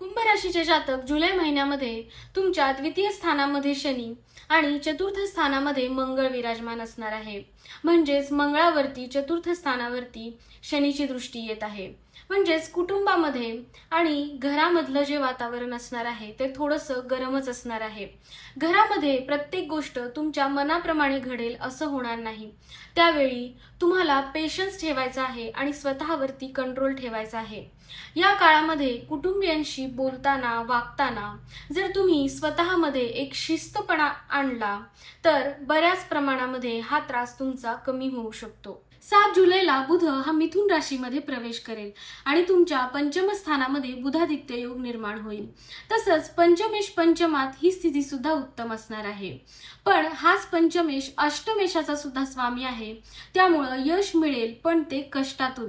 कुंभ राशीचे जातक जुलै महिन्यामध्ये तुमच्या द्वितीय स्थानामध्ये शनी आणि चतुर्थ स्थानामध्ये मंगळ विराजमान असणार आहे। म्हणजेच मंगळावरती चतुर्थ स्थानावरती शनीची दृष्टी येत आहे। म्हणजेच कुटुंबामध्ये आणि घरामधलं जे वातावरण असणार आहे ते थोडंसं गरमच असणार आहे। घरामध्ये प्रत्येक गोष्ट तुमच्या मनाप्रमाणे घडेल असं होणार नाही। त्यावेळी तुम्हाला पेशन्स ठेवायचा आहे आणि स्वतःवरती कंट्रोल ठेवायचा आहे। या काळामध्ये कुटुंबियांशी बोलताना वागताना जर तुम्ही स्वतःमध्ये एक शिस्तपणा आणला तर बऱ्याच प्रमाणामध्ये हा त्रास तुमचा कमी होऊ शकतो। 7 जुलैला बुध हा मिथुन राशीमध्ये प्रवेश करेल आणि तुमच्या पंचम स्थानामध्ये बुधादित्य योग निर्माण होईल। तसंच पंचमेश पंचमात ही स्थिती सुद्धा उत्तम असणार आहे। पण हाच पंचमेश अष्टमेशाचा सुद्धा स्वामी आहे, त्यामुळे यश मिळेल पण ते कष्टातून।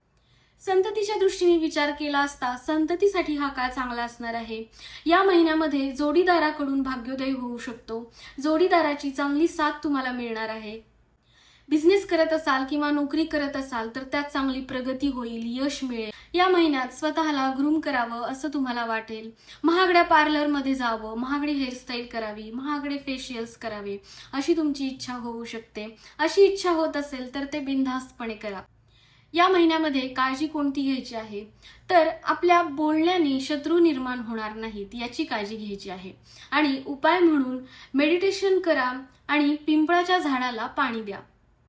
संततीच्या दृष्टीने विचार केला असता संततीसाठी हा काळ चांगला असणार आहे। या महिन्यामध्ये जोडीदाराकडून भाग्योदय होऊ शकतो। जोडीदाराची चांगली साथ तुम्हाला मिळणार आहे। बिझनेस करत असाल किंवा नोकरी करत असाल तर त्यात चांगली प्रगती होईल, यश मिळेल। या महिन्यात स्वतःला ग्रूम करावं असं तुम्हाला वाटेल। महागड्या पार्लरमध्ये जावं, महागडी हेअरस्टाईल करावी, महागडे फेशियल्स करावे अशी तुमची इच्छा होऊ शकते। अशी इच्छा होत असेल तर ते बिनधास्तपणे करा। या महिन्यामध्ये काळजी कोणती घ्यायची आहे तर आपल्या बोलण्याने शत्रू निर्माण होणार नाहीत याची काळजी घ्यायची आहे। आणि उपाय म्हणून मेडिटेशन करा आणि पिंपळाच्या झाडाला पाणी द्या।